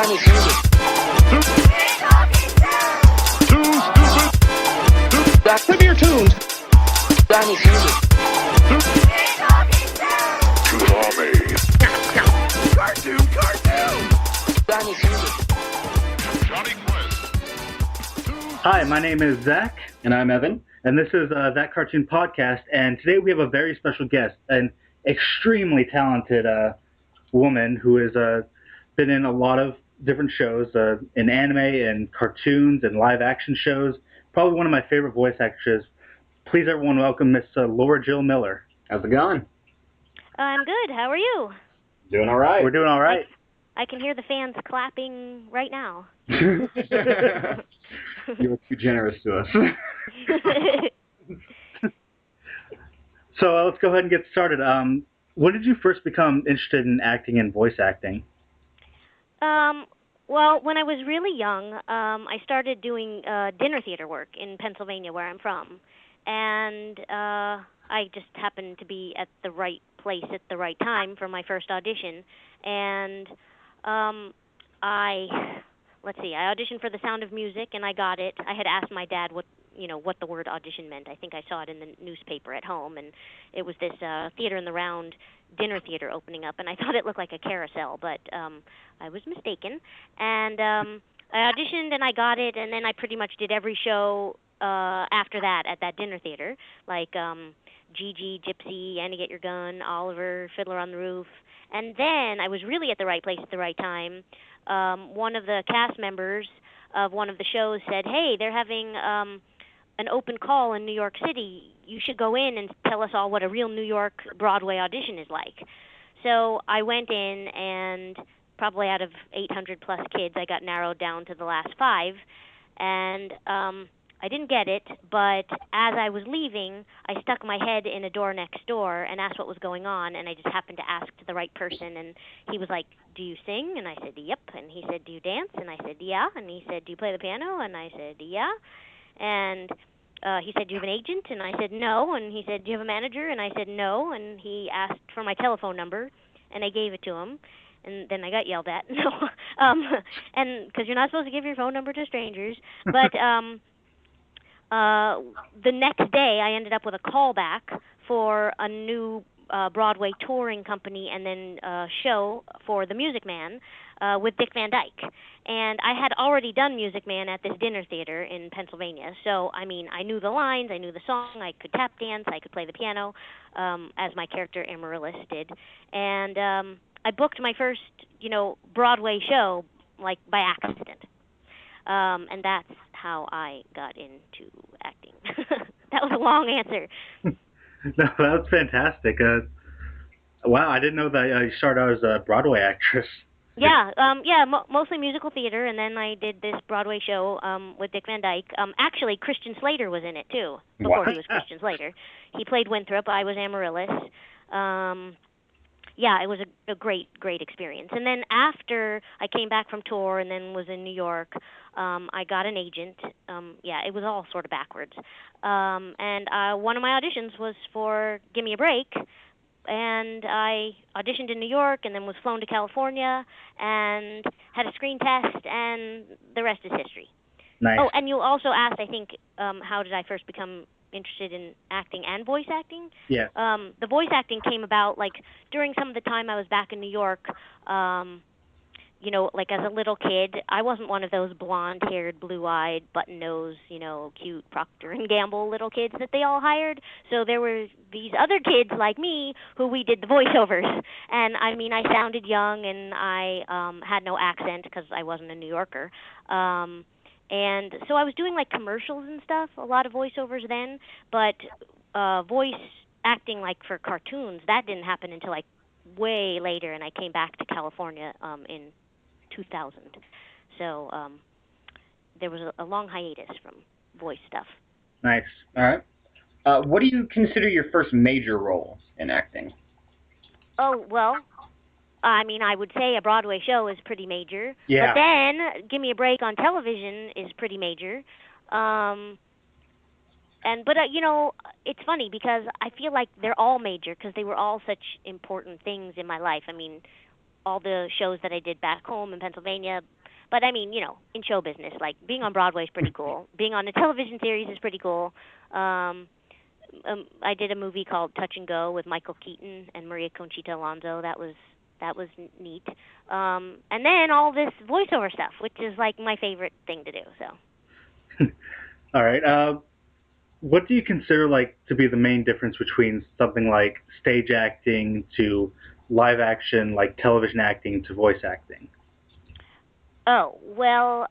Danny Sanders. Trivia tuned. Danny Sanders. Cartoon. Danny Sanders. Hi, my name is Zach. And I'm Evan. And this is That Cartoon Podcast. And today we have a very special guest, an extremely talented woman who has been in a lot of different shows, in anime and cartoons and live action shows. Probably one of my favorite voice actresses. Please, everyone, welcome Miss Laura Jill Miller. How's it going? I'm good. How are you? Doing all right. We're doing all right. I can hear the fans clapping right now. You were too generous to us. So let's go ahead and get started. When did you first become interested in acting and voice acting? Well, when I was really young, I started doing dinner theater work in Pennsylvania, where I'm from. And I just happened to be at the right place at the right time for my first audition. And I auditioned for The Sound of Music, and I got it. I had asked my dad what the word audition meant. I think I saw it in the newspaper at home, and it was this Theater in the Round dinner theater opening up, and I thought it looked like a carousel, but I was mistaken. And I auditioned, and I got it, and then I pretty much did every show after that at that dinner theater, like Gigi, Gypsy, Annie Get Your Gun, Oliver, Fiddler on the Roof. And then I was really at the right place at the right time. One of the cast members of one of the shows said, "Hey, they're having an open call in New York City. You should go in and tell us all what a real New York Broadway audition is like." So I went in, and probably out of 800 plus kids, I got narrowed down to the last 5. And I didn't get it, but as I was leaving, I stuck my head in a door next door and asked what was going on, and I just happened to ask the right person, and he was like, "Do you sing?" And I said, "Yep." And he said, "Do you dance?" And I said, "Yeah." And he said, "Do you play the piano?" And I said, "Yeah." And he said, "Do you have an agent?" And I said, "No." And he said, "Do you have a manager?" And I said, "No." And he asked for my telephone number, and I gave it to him. And then I got yelled at. No, and because you're not supposed to give your phone number to strangers. But the next day, I ended up with a callback for a new Broadway touring company, and then a show for The Music Man with Dick Van Dyke. And I had already done Music Man at this dinner theater in Pennsylvania. So, I mean, I knew the lines, I knew the song, I could tap dance, I could play the piano, as my character Amaryllis did. And I booked my first, Broadway show, like, by accident. And that's how I got into acting. That was a long answer. No, that was fantastic. Wow, I didn't know that you started out as a Broadway actress. Yeah, mostly musical theater, and then I did this Broadway show with Dick Van Dyke. Actually, Christian Slater was in it, too, before he was Christian Slater. He played Winthrop, I was Amaryllis. Yeah, it was a great experience. And then after I came back from tour and then was in New York, I got an agent. Yeah, it was all sort of backwards. And one of my auditions was for Give Me a Break. And I auditioned in New York and then was flown to California and had a screen test, and the rest is history. Nice. Oh, and you also asked, I think, how did I first become interested in acting and voice acting? Yeah. The voice acting came about, like, during some of the time I was back in New York. Like as a little kid, I wasn't one of those blonde-haired, blue-eyed, button-nosed, cute Procter & Gamble little kids that they all hired. So there were these other kids like me who we did the voiceovers. And, I mean, I sounded young, and I had no accent because I wasn't a New Yorker. And so I was doing, like, commercials and stuff, a lot of voiceovers then. But voice acting, like, for cartoons, that didn't happen until, like, way later, and I came back to California in 2000. So there was a long hiatus from voice stuff. Nice. All right. What do you consider your first major role in acting? Oh, well, I mean, I would say a Broadway show is pretty major. Yeah. But then Give Me a Break on television is pretty major. But it's funny because I feel like they're all major because they were all such important things in my life. I mean, all the shows that I did back home in Pennsylvania. But I mean, in show business, like being on Broadway is pretty cool. Being on a television series is pretty cool. I did a movie called Touch and Go with Michael Keaton and Maria Conchita Alonso. That was neat. And then all this voiceover stuff, which is like my favorite thing to do. So. All right. What do you consider like to be the main difference between something like stage acting to live action, like television acting to voice acting? Oh, well,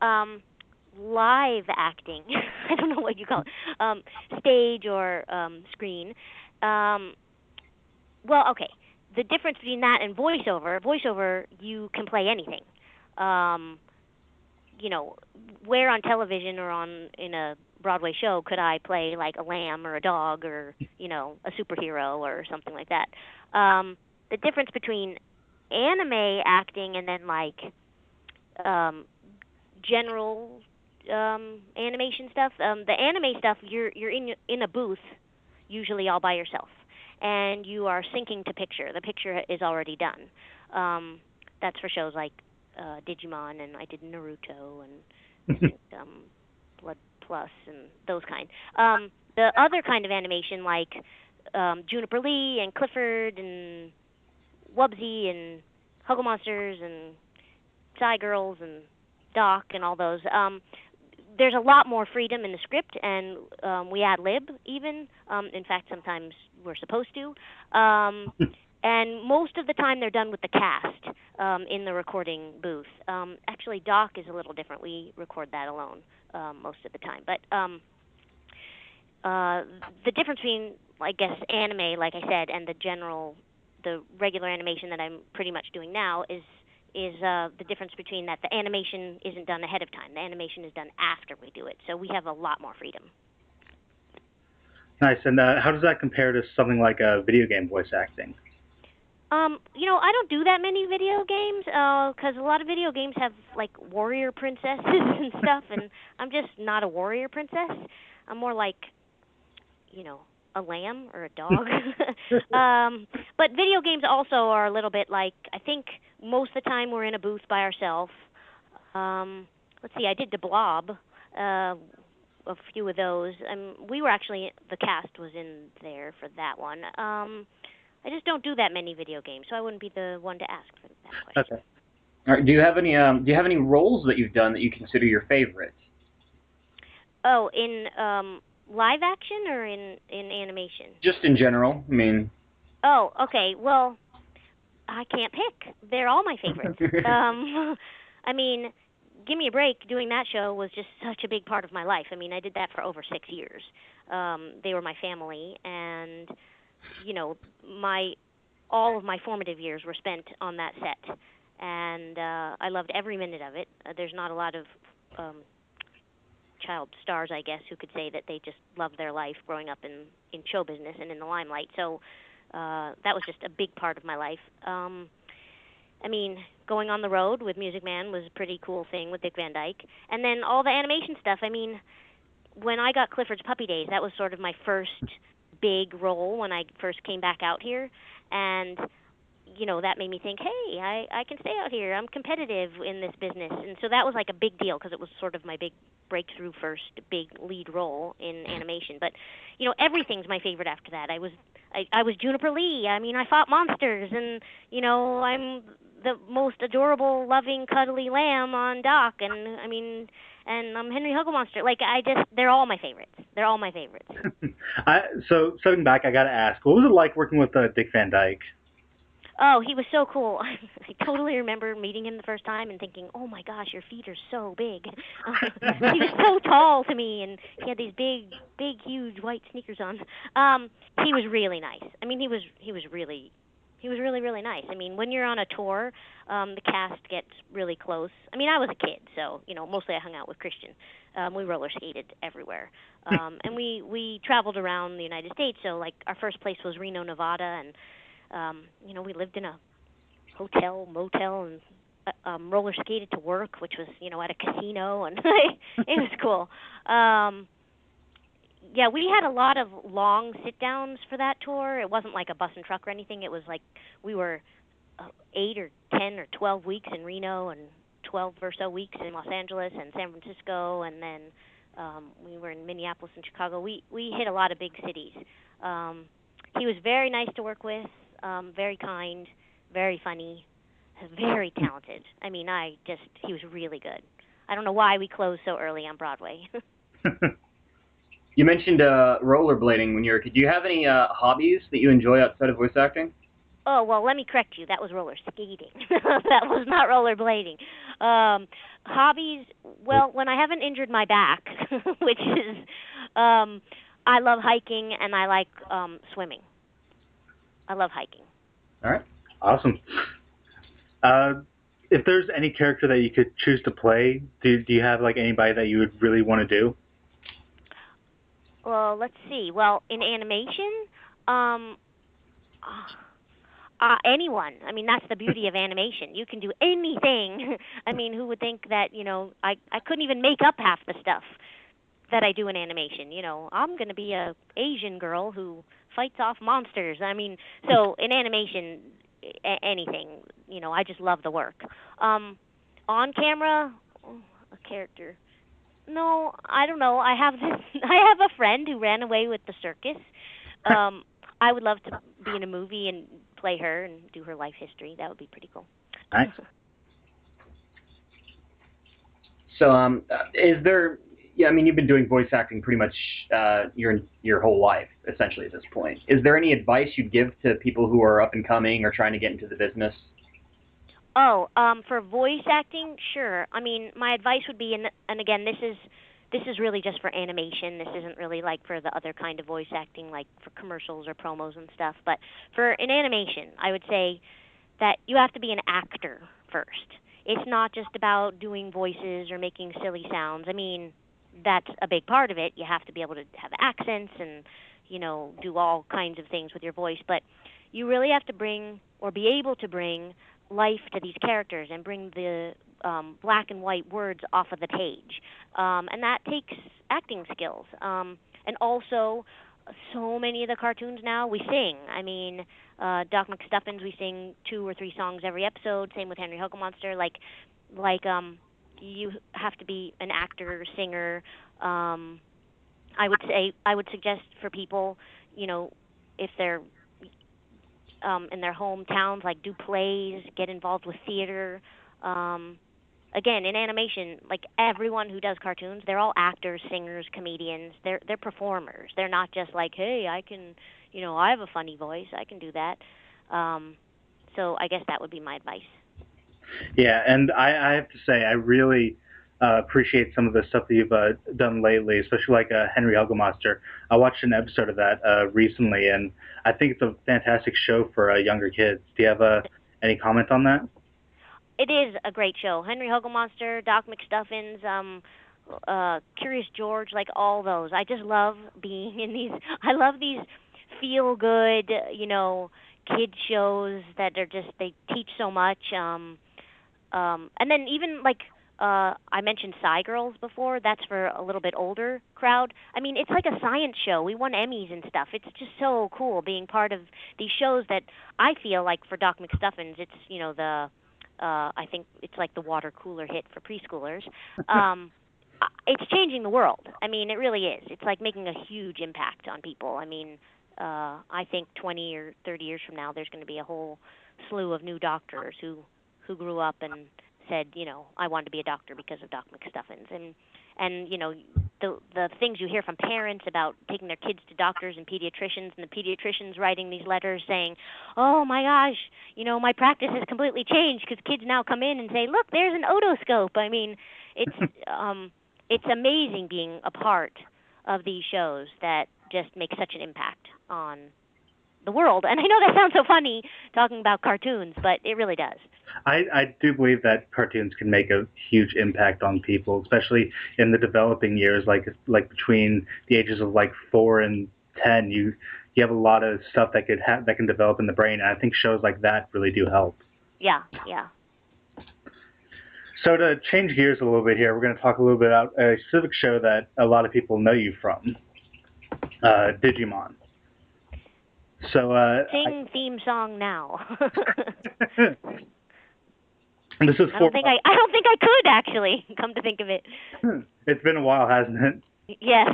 live acting. I don't know what you call it. Stage or screen. Well, okay. The difference between that and voiceover, you can play anything. Um, where on television or in a Broadway show could I play like a lamb or a dog or, a superhero or something like that? The difference between anime acting and then like um, general animation stuff. The anime stuff, you're in a booth, usually all by yourself, and you are syncing to picture. The picture is already done. That's for shows like Digimon, and I did Naruto, and I think Blood Plus, and those kind. The other kind of animation, like Juniper Lee and Clifford and Wubsy and Huggle Monsters and Psy Girls and Doc and all those. There's a lot more freedom in the script, and we ad lib even. In fact, sometimes we're supposed to. And most of the time, they're done with the cast in the recording booth. Actually, Doc is a little different. We record that alone most of the time. But the difference between, I guess, anime, like I said, and the regular animation that I'm pretty much doing now is the difference between that the animation isn't done ahead of time. The animation is done after we do it, so we have a lot more freedom. Nice. And how does that compare to something like video game voice acting? I don't do that many video games because a lot of video games have like warrior princesses and stuff, and I'm just not a warrior princess. I'm more like, a lamb or a dog. But video games also are a little bit like, I think most of the time we're in a booth by ourselves. Let's see, I did The Blob, a few of those. We were actually, the cast was in there for that one. I just don't do that many video games, so I wouldn't be the one to ask for that question. Okay. All right. Do you have any roles that you've done that you consider your favorites? Oh, in live action or in animation? Just in general. I mean. Oh, okay. Well, I can't pick. They're all my favorites. I mean, give me a break. Doing that show was just such a big part of my life. I mean, I did that for over 6 years. They were my family, and all of my formative years were spent on that set, and I loved every minute of it. There's not a lot of child stars, I guess, who could say that they just loved their life growing up in show business and in the limelight. So that was just a big part of my life. I mean, going on the road with Music Man was a pretty cool thing with Dick Van Dyke. And then all the animation stuff. I mean, when I got Clifford's Puppy Days, that was sort of my first big role when I first came back out here. And, that made me think, hey, I can stay out here. I'm competitive in this business. And so that was like a big deal because it was sort of my big breakthrough first big lead role in animation. But, everything's my favorite after that. I was Juniper Lee. I mean, I fought monsters, and I'm the most adorable, loving, cuddly lamb on Doc, and I'm Henry Huggle Monster. Like, they're all my favorites. They're all my favorites. So stepping back, I gotta ask, what was it like working with Dick Van Dyke? Oh, he was so cool. I totally remember meeting him the first time and thinking, oh my gosh, your feet are so big. He was so tall to me, and he had these big, huge white sneakers on. He was really nice. I mean, he was really, really nice. I mean, when you're on a tour, the cast gets really close. I mean, I was a kid, so, mostly I hung out with Christian. We roller skated everywhere. And we traveled around the United States, so, like, our first place was Reno, Nevada, and we lived in a hotel, motel, and roller skated to work, which was, at a casino, and it was cool. Yeah, we had a lot of long sit-downs for that tour. It wasn't like a bus and truck or anything. It was like we were 8 or 10 or 12 weeks in Reno and 12 or so weeks in Los Angeles and San Francisco, and then we were in Minneapolis and Chicago. We hit a lot of big cities. He was very nice to work with, very kind, very funny, very talented. I mean, he was really good. I don't know why we closed so early on Broadway. You mentioned rollerblading when you were a kid. Do you have any hobbies that you enjoy outside of voice acting? Oh, well, let me correct you. That was roller skating. That was not rollerblading. Hobbies, well, when I haven't injured my back, which is, I love hiking and I like swimming. I love hiking. All right. Awesome. If there's any character that you could choose to play, do you have like anybody that you would really want to do? Well, let's see. Well, in animation, anyone. I mean, that's the beauty of animation. You can do anything. I mean, who would think that, I couldn't even make up half the stuff that I do in animation. I'm going to be a Asian girl who fights off monsters. I mean, so in animation, anything, I just love the work. On camera, a character. No, I don't know. I have a friend who ran away with the circus. I would love to be in a movie and play her and do her life history. That would be pretty cool. Nice. So, is there? Yeah, I mean, you've been doing voice acting pretty much your whole life, essentially, at this point. Is there any advice you'd give to people who are up and coming or trying to get into the business? Oh, for voice acting, sure. I mean, my advice would be, and again, this is really just for animation. This isn't really like for the other kind of voice acting, like for commercials or promos and stuff. But in animation, I would say that you have to be an actor first. It's not just about doing voices or making silly sounds. I mean, that's a big part of it. You have to be able to have accents and, do all kinds of things with your voice. But you really have to be able to bring life to these characters and bring the black and white words off of the page. And that takes acting skills. And also, so many of the cartoons now, we sing. I mean, Doc McStuffins, we sing 2 or 3 songs every episode. Same with Henry Hugglemonster. You have to be an actor, singer. I would suggest for people, if they're in their hometowns, like do plays, get involved with theater. Again, in animation, like everyone who does cartoons, they're all actors, singers, comedians. They're performers. They're not just like, hey, I can, I have a funny voice, I can do that. So I guess that would be my advice. Yeah, and I have to say, I really appreciate some of the stuff that you've done lately, especially like Henry Hugglemonster. I watched an episode of that recently, and I think it's a fantastic show for younger kids. Do you have any comment on that? It is a great show. Henry Hugglemonster, Doc McStuffins, Curious George, like all those. I just love being in these. I love these feel-good, kid shows that they teach so much. And then even like I mentioned Psy Girls before. That's for a little bit older crowd. I mean, it's like a science show. We won Emmys and stuff. It's just so cool being part of these shows that I feel like for Doc McStuffins, it's I think it's like the water cooler hit for preschoolers. It's changing the world. I mean, it really is. It's like making a huge impact on people. I mean, I think 20 or 30 years from now, there's going to be a whole slew of new doctors who grew up and said, I wanted to be a doctor because of Doc McStuffins. And the things you hear from parents about taking their kids to doctors and pediatricians, and the pediatricians writing these letters saying, oh my gosh, my practice has completely changed because kids now come in and say, look, there's an otoscope. I mean, it's amazing being a part of these shows that just make such an impact on the world. And I know that sounds so funny talking about cartoons, but it really does. I do believe that cartoons can make a huge impact on people, especially in the developing years, like between the ages of like 4 and 10. You have a lot of stuff that can develop in the brain, and I think shows like that really do help. Yeah. So to change gears a little bit here, we're going to talk a little bit about a specific show that a lot of people know you from, Digimon. So Sing theme song now. this is I don't think I could actually. Come to think of it. It's been a while, hasn't it? Yes.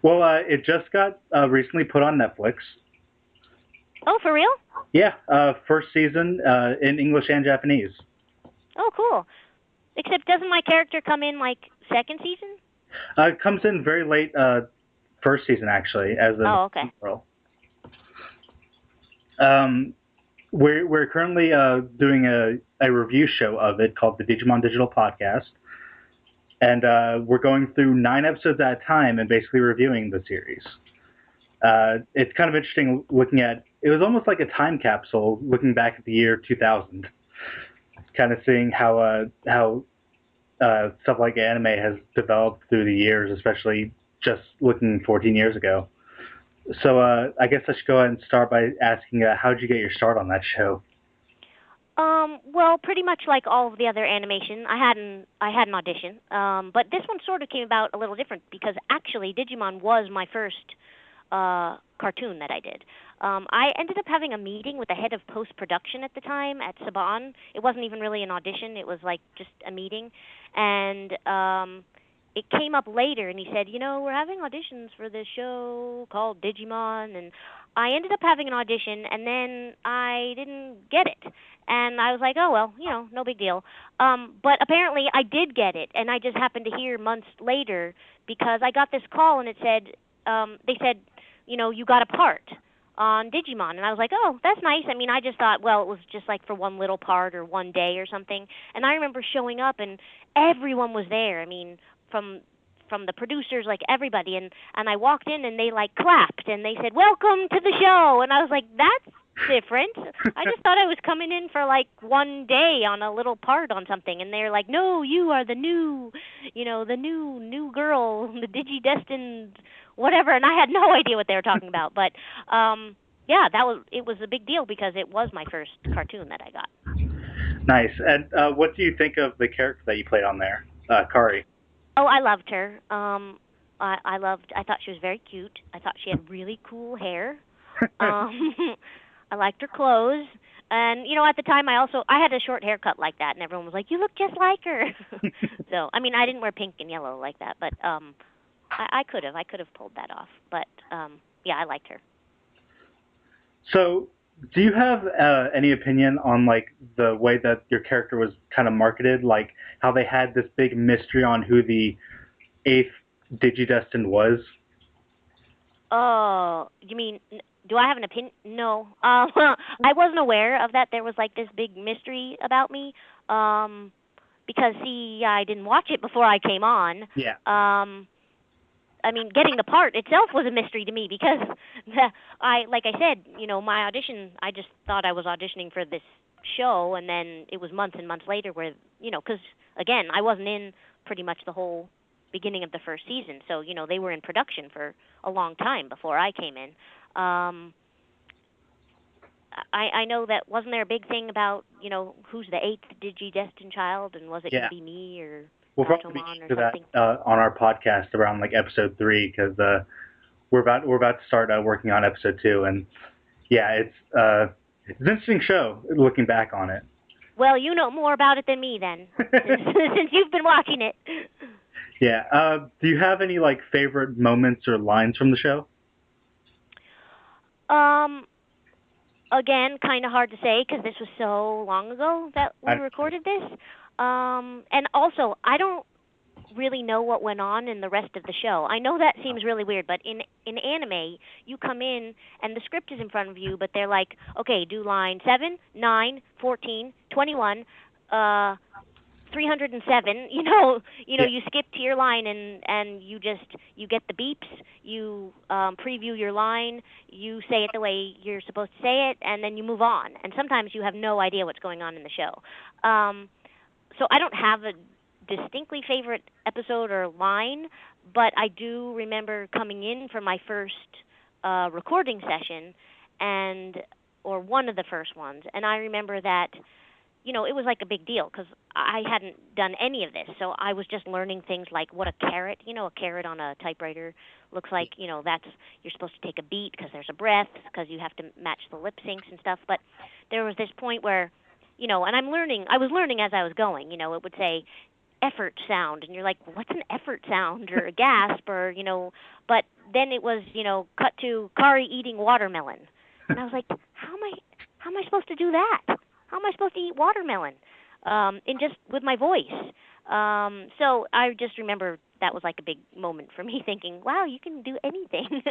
Well, it just got recently put on Netflix. Oh, for real? Yeah, first season in English and Japanese. Oh, cool. Except doesn't my character come in like second season? It comes in very late first season actually as a Oh, okay. role. We're currently doing a review show of it called the Digimon Digital Podcast, and we're going through 9 episodes at a time and basically reviewing the series. It's kind of interesting looking at. It was almost like a time capsule, looking back at the year 2000, kind of seeing how stuff like anime has developed through the years, especially just looking 14 years ago. So I guess I should go ahead and start by asking, how did you get your start on that show? Well, pretty much like all of the other animation, I had an audition. But this one sort of came about a little different because actually Digimon was my first cartoon that I did. I ended up having a meeting with the head of post-production at the time at Saban. It wasn't even really an audition. It was like just a meeting. And it came up later, and he said, we're having auditions for this show called Digimon. And I ended up having an audition, and then I didn't get it. And I was like, oh, well, no big deal. But apparently I did get it, and I just happened to hear months later because I got this call, and it said, they said, you got a part on Digimon. And I was like, oh, that's nice. I mean, I just thought, well, it was just like for one little part or one day or something. And I remember showing up, and everyone was there. I mean, from the producers, like everybody. And I walked in, and they, like, clapped, and they said, welcome to the show. And I was like, that's different. I just thought I was coming in for like one day on a little part on something, and they're like, no, you are the new girl, the Digidestined whatever, and I had no idea what they were talking about. But yeah, it was a big deal because it was my first cartoon that I got. Nice. And what do you think of the character that you played on there, Kari? Oh, I loved her. I thought she was very cute. I thought she had really cool hair. I liked her clothes. And, at the time I had a short haircut like that, and everyone was like, you look just like her. So, I mean, I didn't wear pink and yellow like that, but I could have pulled that off. But, yeah, I liked her. So, do you have any opinion on, like, the way that your character was kind of marketed? Like, how they had this big mystery on who the 8th Digidestined was? Oh, you mean, do I have an opinion? No. I wasn't aware of that. There was like this big mystery about me. Because see, I didn't watch it before I came on. Yeah. I mean, getting the part itself was a mystery to me because like I said, my audition, I just thought I was auditioning for this show, and then it was months and months later where, because again, I wasn't in pretty much the whole beginning of the first season, so they were in production for a long time before I came in. I know that wasn't there a big thing about who's the 8th Digidestined child, and was it going to be me or we'll probably Gatomon or do something? that on our podcast around like episode 3 because we're about to start working on episode 2, and yeah, it's an interesting show looking back on it. Well, you know more about it than me then, since you've been watching it. Yeah. Do you have any like favorite moments or lines from the show? Again, kind of hard to say because this was so long ago that we recorded this. And also, I don't really know what went on in the rest of the show. I know that seems really weird, but in anime, you come in and the script is in front of you, but they're like, okay, do line 7, 9, 14, 21, 307. You skip to your line and you get the beeps. You preview your line. You say it the way you're supposed to say it, and then you move on. And sometimes you have no idea what's going on in the show. So I don't have a distinctly favorite episode or line, but I do remember coming in for my first recording session, or one of the first ones, and I remember that it was like a big deal because I hadn't done any of this. So I was just learning things like what a carrot, a carrot on a typewriter looks like. That's you're supposed to take a beat because there's a breath because you have to match the lip syncs and stuff. But there was this point where, and I was learning as I was going. It would say effort sound, and you're like, well, what's an effort sound or a gasp or but then it was cut to Kari eating watermelon, and I was like, how am I supposed to do that? How am I supposed to eat watermelon in just with my voice? So I just remember that was like a big moment for me, thinking, wow, you can do anything.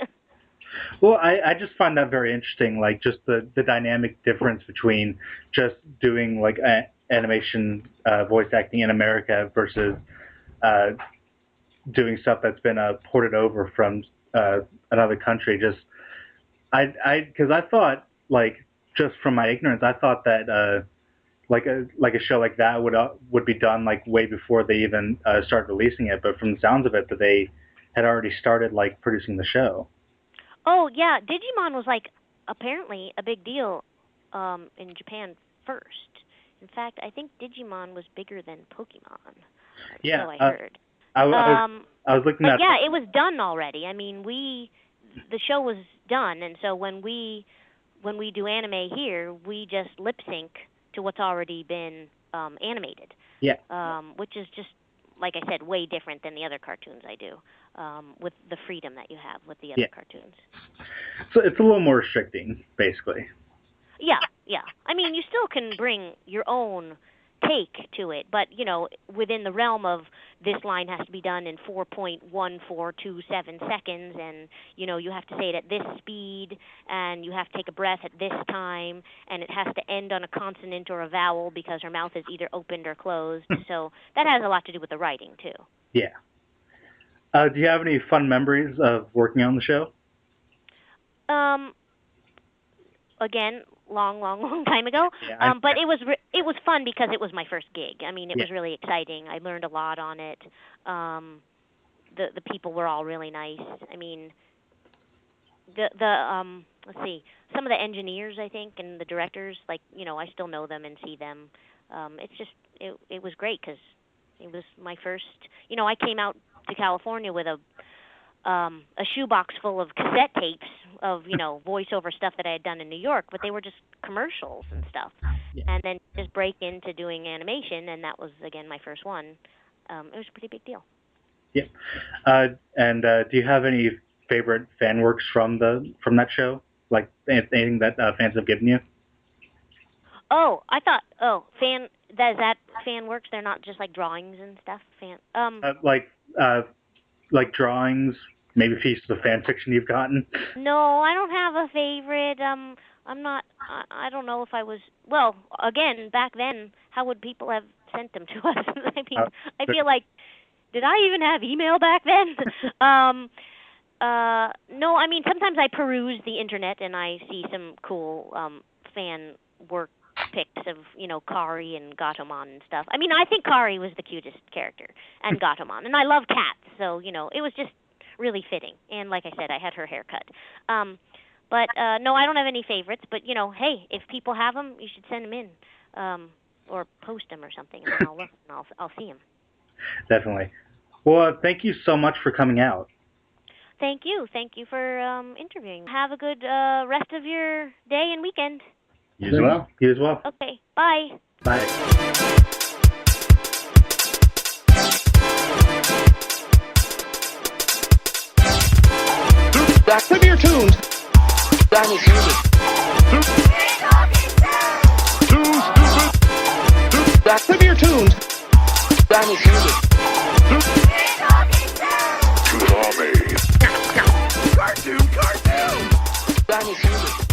Well, I just find that very interesting, like just the dynamic difference between just doing like animation voice acting in America versus doing stuff that's been ported over from another country. Just because I thought, like, just from my ignorance, I thought that like a show like that would be done like way before they even started releasing it. But from the sounds of it, that they had already started like producing the show. Oh yeah, Digimon was like apparently a big deal in Japan first. In fact, I think Digimon was bigger than Pokemon. Yeah, so I heard. I was looking at. Yeah, it was done already. I mean, the show was done, and so when we do anime here, we just lip sync to what's already been animated. Yeah. Which is just, like I said, way different than the other cartoons I do, with the freedom that you have with the other cartoons. So it's a little more restricting, basically. Yeah. I mean, you still can bring your own take to it, but, within the realm of this line has to be done in 4.1427 seconds, and, you have to say it at this speed, and you have to take a breath at this time, and it has to end on a consonant or a vowel because her mouth is either opened or closed. So that has a lot to do with the writing, too. Yeah. Do you have any fun memories of working on the show? Again, long time ago. Yeah, but it was fun because it was my first gig. I mean, it was really exciting. I learned a lot on it. The people were all really nice. I mean, the let's see, some of the engineers, I think, and the directors, like, I still know them and see them. It's just it was great because it was my first. I came out to California with a shoebox full of cassette tapes of, voiceover stuff that I had done in New York, but they were just commercials and stuff. Yeah. And then just break into doing animation, and that was, again, my first one. It was a pretty big deal. Yep. And do you have any favorite fan works from that show? Like anything that fans have given you? Oh, I thought, that fan works? They're not just like drawings and stuff? Like drawings, maybe pieces of fan fiction you've gotten? No, I don't have a favorite. I'm not. I don't know if I was. Well, again, back then, how would people have sent them to us? I mean, I feel like, did I even have email back then? No, I mean, sometimes I peruse the internet and I see some cool fan work pics of, Kari and Gatomon and stuff. I mean, I think Kari was the cutest character, and Gatomon, and I love cats, so, it was just really fitting. And like I said, I had her haircut. But no, I don't have any favorites, but, hey, if people have them, you should send them in, or post them or something, and then I'll look and I'll see them. Definitely. Well, thank you so much for coming out. Thank you for interviewing. Have a good rest of your day and weekend. You as well. You as well. Okay. Bye. Bye. Back to your tunes. Danny's music. Back to your tunes. Danny's music. Cartoon! Danny's music.